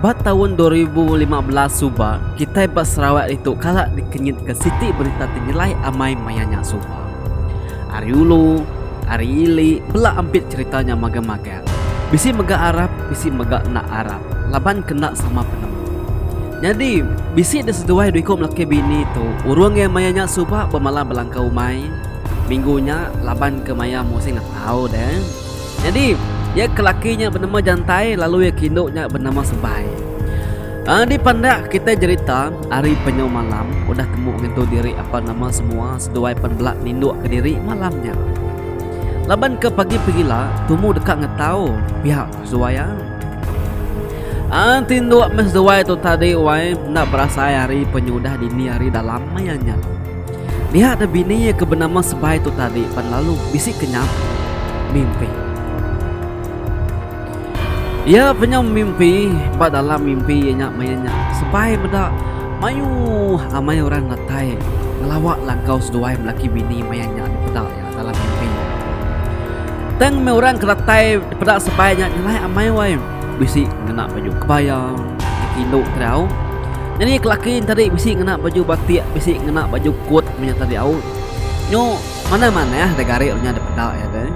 Bat tahun 2015 suba, kita bat Sarawak itu kalak dikenyit ke Siti berita tinilai amai mayanya suba. Ari ulu, ari ili, belak ampit ceritanya maga-maga. Bisi mega Arab, bisi mega nak Arab. Laban kena sama penemu. Jadi, bisi diseduai duiko melaki bini tu. Urung yang mayanya suba bermalam belangkau mai. Minggunya laban ke maya musim nak tahu deh. Jadi, ya kelakinya bernama Jantai, lalu ya kinduknya bernama Sebai. Di pandak kita cerita hari penyu malam udah temu ngentu diri apa nama semua seduai penbelak ninduk ke diri malamnya. Laban ke pagi pergilah tumu dekat ngetau pihak seduaya. Tinduk mes seduai tu tadi wai nak berasa hari penyu dah dini hari dalam mayanya. Lihat ada bini ke bernama Sebai tu tadi pan lalu bisik kenyap mimpi. Ya penyam mimpi, pada dalam mimpi ianya mayanya Sebai bedak mayu amai orang natai ngelawak langkau seduai melaki bini mayanya di pedak ya dalam mimpi. Teng me orang keratai di pedak Sebainya nyelai amai wai bisi ngena baju kebaya kinduk terau. Jadi kelakin tadi bisi ngena baju batik, bisi ngena baju kot punya tadi au. Nyo mana-mana ya negari nya di pedak ya deh.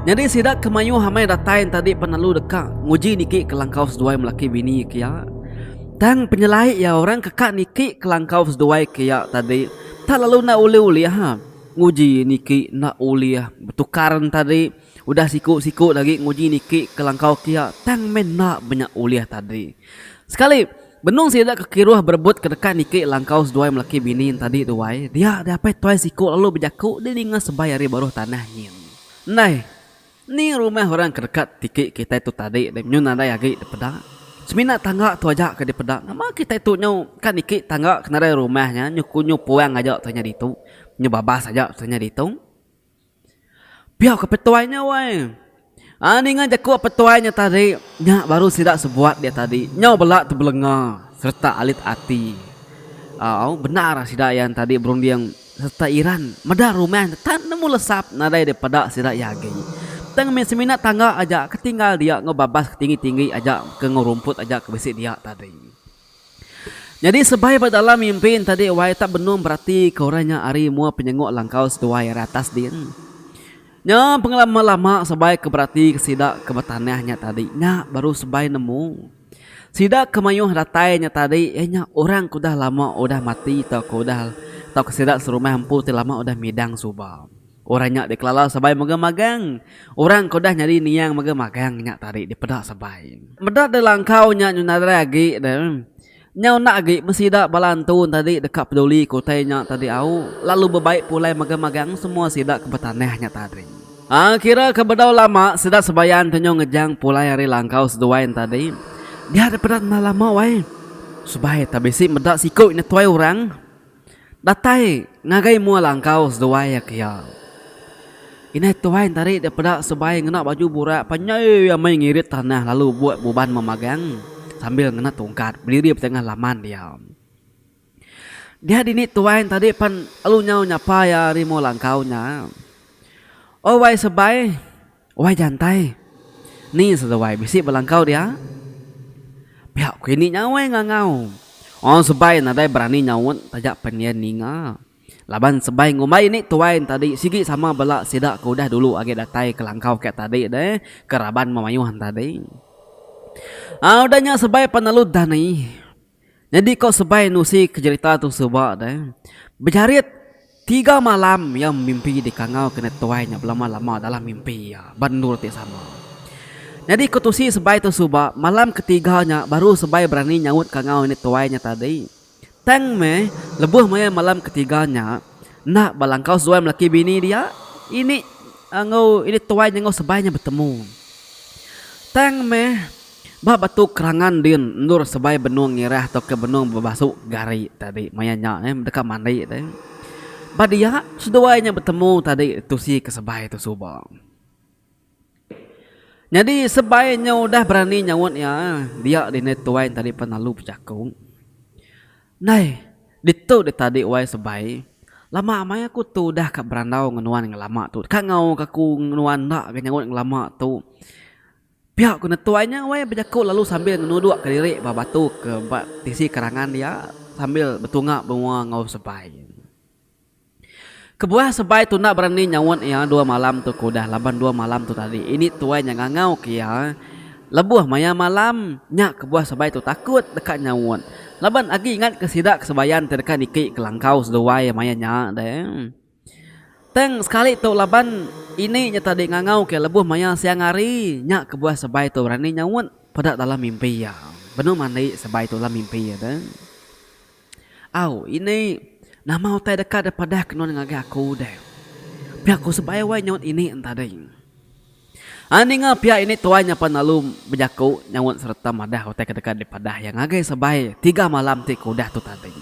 Jadi sidak kemayu hamai datain tadi penalu dekat nguji niki kelangkau seduai melaki bini kia. Tang penyelai ya orang kekak niki kelangkau seduai kia tadi. Tak lalu nak uli-uli ha. Nguji niki nak uli ya. Bertukaran tadi udah siku-siku lagi nguji niki kelangkau kia. Tang men nak banyak uli tadi. Sekali benung sidak kekiruh berebut ke dekat niki langkau seduai melaki bini tadi tuai. Dia dapat tuai siku lalu berjaku dia dengan Sebai hari baru tanahnya. Nah, ni rumah orang kedekat tiki kita itu tadi dan nyu nada lagi di pedak. Semina tangga tu aja ke di pedak. Nama kita itu nyu kan niki tangga kenara rumahnya nyu kunyu puang aja tanya ditu. Nyu babas aja tanya ditu. Biar ke petuainya wai. Ni ngan jaku petuainya tadi. Nya baru sidak sebuat dia tadi. Nyu belak tu belenga serta alit ati. Benar sidak yang tadi berundiang serta Iran. Medar rumah tan nemu lesap nada di pedak sidak yagi. Teng semina tangga aja ketinggal dia ngebabas ketinggi-tinggi aja ke ngurumput aja ke besi dia tadi. Jadi Sebai pada dalam mimpi tadi wai tak benung berarti ke orangnya ari mua penyengok langkau seduai atas din. Nya pengalaman lama Sebai ke berarti sidak ke betanahnya tadi. Nya baru Sebai nemu. Sidak kemayuh datainya tadi nya orang kudah lama udah mati tau kudah tau kesidak serumah hampu ti lama udah midang subah. Orangnya dikelala Sebai magang-magang. Orang kau dah nyari niang magang-magang nyak tarik di pedak Sebai. Medak de langkau nya nyunadra lagi dan nyau nak lagi mesti dak balantun tadi dekat peduli kotanya tadi au. Lalu berbaik pulai magang-magang semua sidak ke betanahnya tadi. Kira kebedau lama sidak Sebayan penyong ngejang pulai hari langkau seduain tadi. Dia ada pedak na lama wai. Sebai tabisi medak sikut ni tuai orang. Datai ngagai mua langkau seduai ya kia. Ini tuain tarik daripada Sebai ngena baju burak panyai yang main ngirit tanah lalu buat beban memagang sambil ngena tongkat berdiri di tengah laman dia. Dia dini tuain tadi pan lalu nyau nyapa ya rimo langkaunya. Oh wai Sebai, wai Jantai. Ni Sebai bisik belangkau dia. Pihak kini nyawai ngangau. Oh Sebai nadai berani nyawut tajak penyen ninga. Laban Sebai ngumai ni tuain tadi sigi sama belak sidak kau dah dulu age datai ke langkau kayak tadi deh keraban memayuhan tadi. Udahnya Sebai penalut dah ni. Jadi kau Sebai nusi ke cerita tu sebab deh. Berjarit 3 malam yang mimpi di kangau kena tuainya lama-lama dalam mimpi ya. Bandur ti sama. Jadi kau tusi Sebai tu sebab malam ketiganya baru Sebai berani nyawut kangau ni tuainya tadi. Tang me lebuh maya malam ketiganya nak balangkau seduai melaki bini dia ini angau ini tuai ngau Sebainya bertemu. Tang me bah batu kerangan din nur Sebai benung ngirah atau ke benung berbasuk gari tadi mayanya dekat mandi tadi. Bah dia seduainya bertemu tadi tu si ke Sebai tu subang. Jadi Sebainya udah berani nyawut ya dia di net tuai tadi penalu bercakung. Nai, ditu di tadi wai Sebai. Lama amai aku tu dah kat berandau ngenuan yang lama tu. Kak ngau kaku ngenuan nak nyangut yang lama tu. Pihak kuna tuanya weh berjakut lalu sambil menuduk ke diri batu ke tisi kerangan dia sambil bertungak benua ngau sebai. Kebuah sebai tu nak berani nyawat ya 2 malam tu kudah laban 2 malam tu tadi. Ini tuanya ngangau kia. Lebuh maya malam nyak kebuah sebai tu takut dekat nyawat. Laban agi ingat kesidak kesebayan terdekat dikit kelangkau seduai maya nyak deh. Teng sekali tu laban ini nyata tadi ngangau ke lebuh maya siang hari nyak kebuah sebai tu berani nyawat pada dalam mimpi ya. Benar mandi sebai tu dalam mimpi ya deh. Au ini nama utai dekat daripada kenon ngagak aku deh. Pihak aku sebai wai nyawat ini entah deh. Ani nga pihak ini tuanya penalu berjaku nyawat serta madah utai kedekat daripada yang ngagak sebai 3 malam ti kudah tu tadi.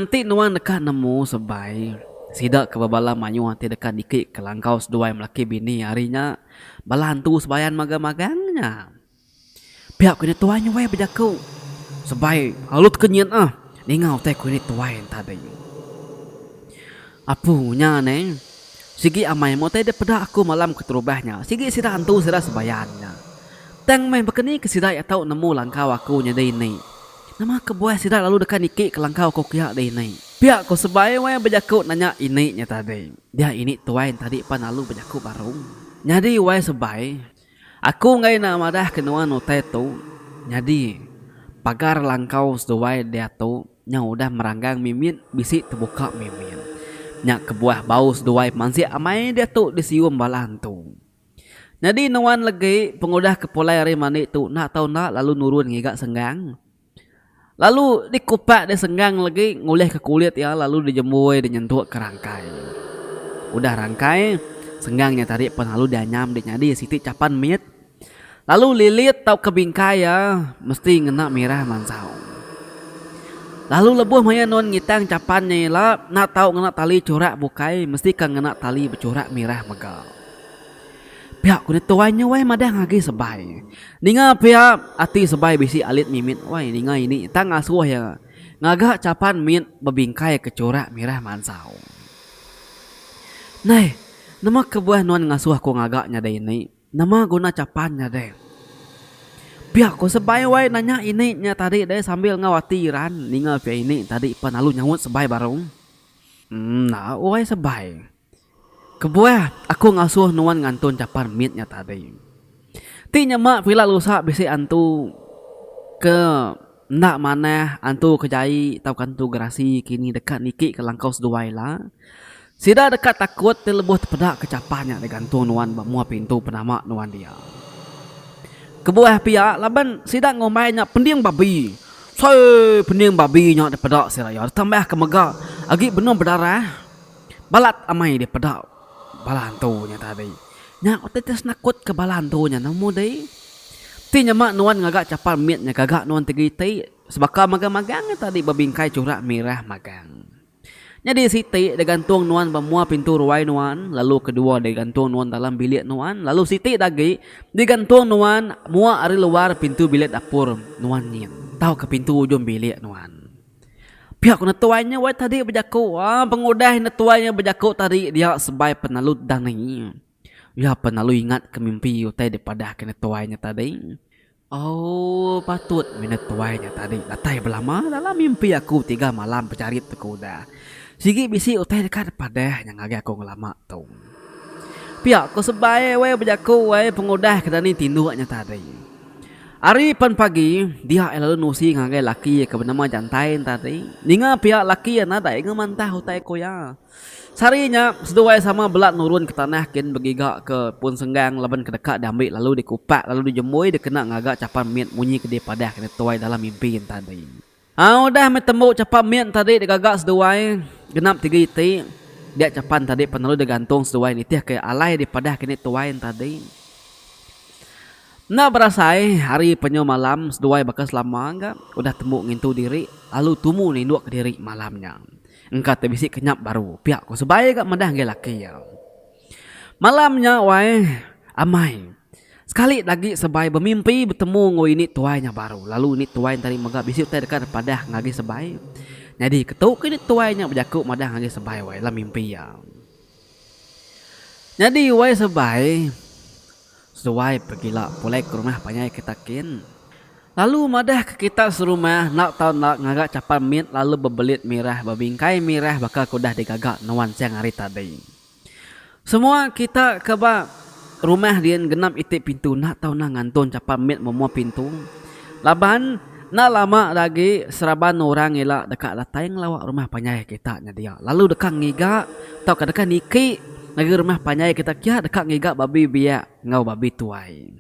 Ti nuan dekat nemu sebai sidak ke babala manyu ti dekat dikit kelangkau seduai melaki bini harinya balantu sebayan magang-magangnya. Pihak kini tuanya weh berjaku sebai halut kenyan ningau teh kini tuai tadi. Apunya neng sigi amai mo teh daripada aku malam keterubahnya sigi sida hantu sida sebayannya. Teng main bekeni ke sida ya tau nemu langkau aku nya ini. Nama kebuah sida lalu dekat niki ke langkau kau kia deh ini. Pihak ko sebai weh berjakut nanya ini nya tadi. Dia ini tuai tadi pan lalu berjakut barung. Jadi weh sebai aku ngai nama dah kenuan utai tu. Jadi pagar langkau seduai dia tu nya udah meranggang mimin bisi terbuka mimin. Nyak kebuah bau seduai mansi amai dia tu disium balantu. Jadi nuan lagi pengudah kepulai hari mani tu nak tahu nak lalu nurun ngigak senggang. Lalu dikupak dia senggang lagi ngulih ke kulit ya lalu dijemui dinyentuh ke rangkai. Udah rangkai senggangnya tarik pan lalu dia nyam dia nyadi siti capan mit. Lalu lilit tau ke bingkai ya mesti ngena merah mansau. Lalu lebuh maya non ngitang capannya lah nak tahu ngena tali corak bukai mesti kan ngena tali bercorak merah megal. Pihak kulit tuanya weh madah ngagi sebai. Ninga pihak ati sebai bisi alit mimit weh ninga ini tang asuh ya ngagak capan mit bebingkai ke corak merah mansau. Nah, nama kebuah non ngasuh ko ngagaknya deh ini. Nama guna capannya deh. Pihak ko sebai wai nanya ini nya tadi deh sambil ngawatiran ningal pihak ini tadi penalu nyawut sebai barung. Nah wai sebai. Kebuah aku ngasuh nuan ngantun capan mitnya tadi. Ti nyemak pila lusa bisi antu ke ndak mana antu kejai tau kantu gerasi kini dekat niki ke langkau seduai lah. Sida dekat takut terlebuh terpedak kecapannya digantung nuan bamua pintu penama nuan dia. Kebuah pihak laban sida ngomainya pendiang babi. Say pendiang babi nya terpedak siraya tambah kemegak agi benar berdarah. Balat amai dia pedak balantunya tadi. Nya otetes nakut ke balantunya namu deh. Ti nyemak nuan ngagak capan mitnya gagak nuan tigiti sebaka magang-magang tadi babingkai corak merah magang. Jadi Siti digantung nuan bamua pintu ruai nuan, lalu kedua digantung nuan dalam bilik nuan, lalu Siti lagi digantung nuan mua ari luar pintu bilik dapur nuan nyin. Tahu ke pintu ujung bilik nuan. Pihak netuanya wah tadi berjaku, pengudah netuanya berjaku tadi dia sebagai penalut dani. Ya penalu ingat ke mimpi utai daripada ke netuanya tadi. Oh patut menetuanya tadi. Latai belama dalam mimpi aku 3 malam pencari kuda. Sigi bisi utai dekat pada yang agak aku ngelama tu. Pihak ko sebaik we berjaku we pengudah kita ni tinduknya tadi. Hari pan pagi dia lalu nusi ngagai laki ke bernama jantai tadi. Ninga pihak laki yang ada ingat mantah utai ko ya. Sarinya seduai sama belat nurun ke tanah kin begigak ke pun senggang laban kedekat diambil lalu dikupak lalu dijemui dikena ngagak capan miet munyi ke dia pada kena tuai dalam mimpi tadi. Udah metemu capan miet tadi digagak seduai genap 3 iti. Dia capan tadi penalu digantung seduai nitih ke alai daripada kena tuai tadi. Nak berasai hari penyo malam seduai bakas lama enggak udah temu ngintu diri lalu tumu ninduk ke diri malamnya. Engkau terbisi kenyap baru pihak ko sebaik gak madah ge laki ya. Malamnya wae amai. Sekali lagi sebaik bermimpi bertemu ngoi ini tuainya baru. Lalu ini tuai tadi megak bisi utai dekat pada ngagi sebaik. Jadi ketuk ini tuainya berjakuk madah ngagi sebaik wae lah mimpi ya. Jadi wae sebaik sesuai pergilah pulai ke rumah panyai kita kin. Lalu madah ke kita serumah nak tahu nak ngagak capan mit lalu bebelit mirah babingkai mirah bakal kudah digagak nawan siang hari tadi. Semua kita ke rumah dia genap itik pintu nak tahu nak ngantun capan mit memua pintu. Laban nak lama lagi seraban orang elak dekat datang lawak rumah panyai kita nya dia. Lalu dekat ngigak tau ke dekat niki lagi rumah panyai kita kia dekat ngigak babi biak ngau babi tuai.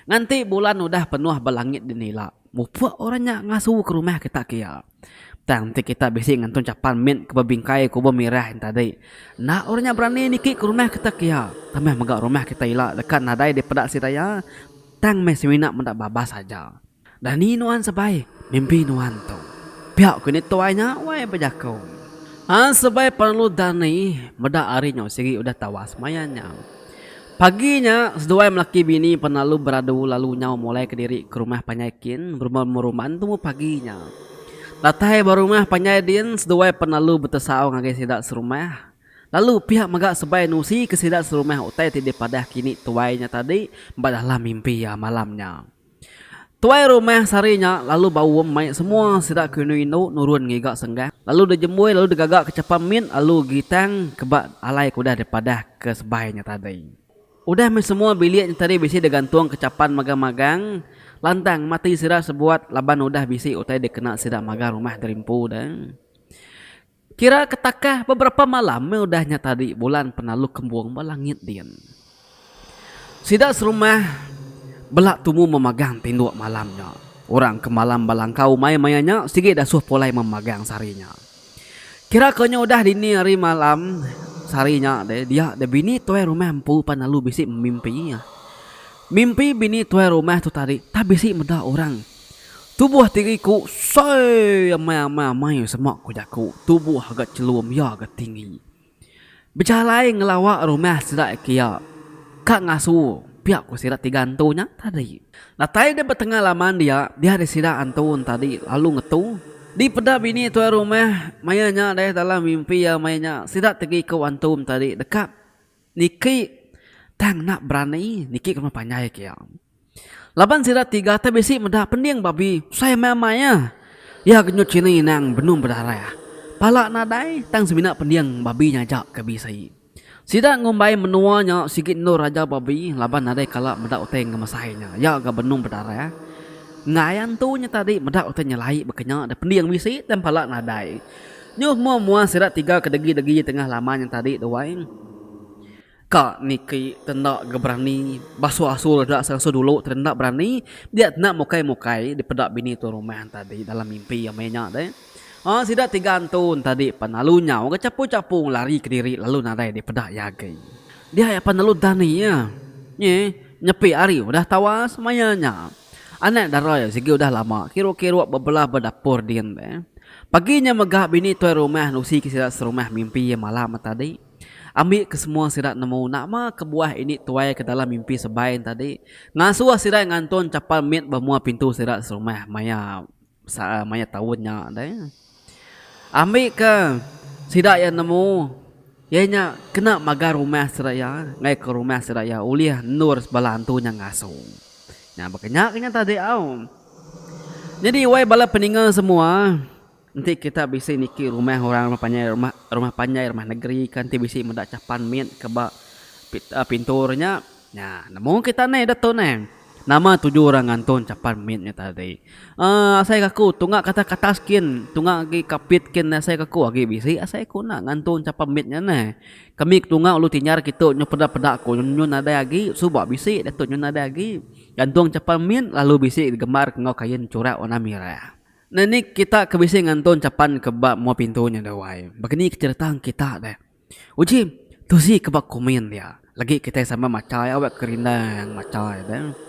Nanti bulan udah penuh belangit dinila. Mupuak orangnya ngasuh ke rumah kita kia. Nanti kita bisi ngantun capan mint ke babingkai kuba mirah yang tadi. Nak orangnya berani niki ke rumah kita kia. Tamah megak rumah kita ilak dekat nadai di pedak siraya. Tang mesiminak mendak babas saja. Dan ni nuan sebai mimpi nuan tu. Pihak kini tuainya wai berjakau. Sebai perlu dani medak harinya sigi udah tawas mayanya. Paginya seduai melaki bini penalu beradu lalu nyaw mulai ke diri ke rumah panyakin berumah-rumahan tu paginya. Latai barumah panyadin seduai penalu betesau ngagai sidak serumah. Lalu pihak megak sebai nusi ke sidak serumah utai tidak padah kini tuainya tadi badahlah mimpi ya malamnya. Tuai rumah sarinya lalu bau mai semua sidak kenu nurun ngigak senggah. Lalu dijemui lalu digagak kecapan min lalu gitang kebak alai kuda daripada ke sebainya tadi. Udah semua biliknya tadi bisi digantung kecapan magang-magang. Lantang mati sidak sebuat laban udah bisi utai dikena sidak magang rumah derimpu dan. Kira ketakah beberapa malam udahnya tadi bulan penalu kembuang balangit din. Sidak serumah belak tumu memegang tinduk malamnya. Orang ke malam balangkau maya-mayanya sikit dah suh polai memegang sarinya. Kira kanya udah dini hari malam sarinya dia bini tuai rumah empu panalu bisik mimpinya. Mimpi bini tuai rumah tu tadi tak bisik meda orang. Tubuh tiriku say amai semak kujaku. Tubuh agak celum ya agak tinggi. Berjalai ngelawak rumah sedak kia. Kak ngasuh pihak ku sirat tigantunya tadi. Nah tadi dia bertengah laman dia ada sirat antun tadi lalu ngetu. Di pedap ini tuan rumah mayanya deh dalam mimpi ya mayanya sirat tegi ke antum tadi dekat. Niki tang nak berani niki ke rumah panyai kia. Laban sirat tiga besi medah pending babi saya mamanya. Ya genyut cini nang benum berdarah. Palak nadai tang semina pending babi nyajak ke bisai. Sidak ngumbai menuanya sikit nur raja babi laban nadai kalak medak uteng ngemasainya. Ya agak benung berdarah. Ngayan tu nya tadi medak uteng nyelai bekenya ada pendiang bisi dan palak nadai. Nyuh mua sidak tiga kedegi-degi tengah lamanya tadi doain. Kak niki tendak geberani basuh asul dak sangso dulu tendak berani dia nak mukai-mukai di pedak bini tu rumah tadi dalam mimpi yang banyak deh. Sidak tiga antun tadi penalunya orang capu-capu lari ke diri lalu nadai di pedak yagai. Dia ya penalu dani ya. Nyepi hari udah tawas mayanya. Anak darah ya segi udah lama. Kira-kira bebelah berdapur dia Paginya megah bini tuai rumah nusi ke sidak serumah mimpi yang malam tadi. Ambil ke semua sidak nemu nama kebuah ini tuai ke dalam mimpi sebain tadi. Ngasuh sidak ngantun capal mit bermua pintu sidak serumah maya tahunnya deh. Ambil ke sidak yang nemu ianya kena magar rumah seraya ngai ke rumah seraya uliah nur sebalantunya ngasuh. Nah berkenyaknya tadi Jadi wai bala peninggal semua nanti kita bisa niki rumah orang rumah panjai rumah negeri kan ti bisa mendak capan min ke pinturnya. Nah namun kita nih dato nih. Nama 7 orang ngantun capan mitnya tadi. Saya kaku tunggak kata-kata skin, tunggak lagi kapit kin saya kaku lagi bisi. Saya ku nak ngantun capan mitnya nih. Kami tunggak lu tinyar kita nyo pedak-pedak ku nyun ada lagi subak bisi dato nyun ada lagi. Gantung capan mit lalu bisi digemar ngau kain curak warna merah. Nah ni kita kebisi ngantun capan kebak mau pintunya dawai. Begini cerita kita deh. Uji tu si kebak komen dia. Lagi kita sama macai awak kerindang macai deh.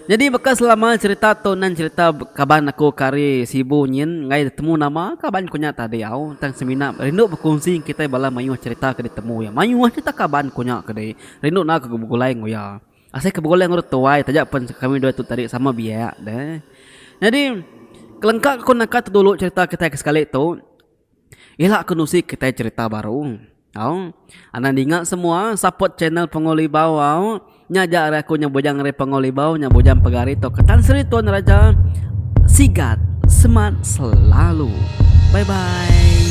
Jadi bekas selama cerita tonan cerita kaban aku kari sibu nyin ngai temu nama kaban kunya tadi tang semina rindu berkongsi kita bala mayu cerita ke ditemu ya mayu cerita kaban kunya ke rindu nak ke gulai ngoya asai ke gulai ngurut tuai tajak pen kami dua tu tadi sama biaya deh. Jadi kelengkap aku nak dulu cerita kita sekali tu ialah aku nusi kita cerita baru anak ingat semua support channel Pengoli Bawah Nya aku nya bojang re pangolibau nya bojang pagarito ketan seri tuan raja sigat seman selalu. Bye bye.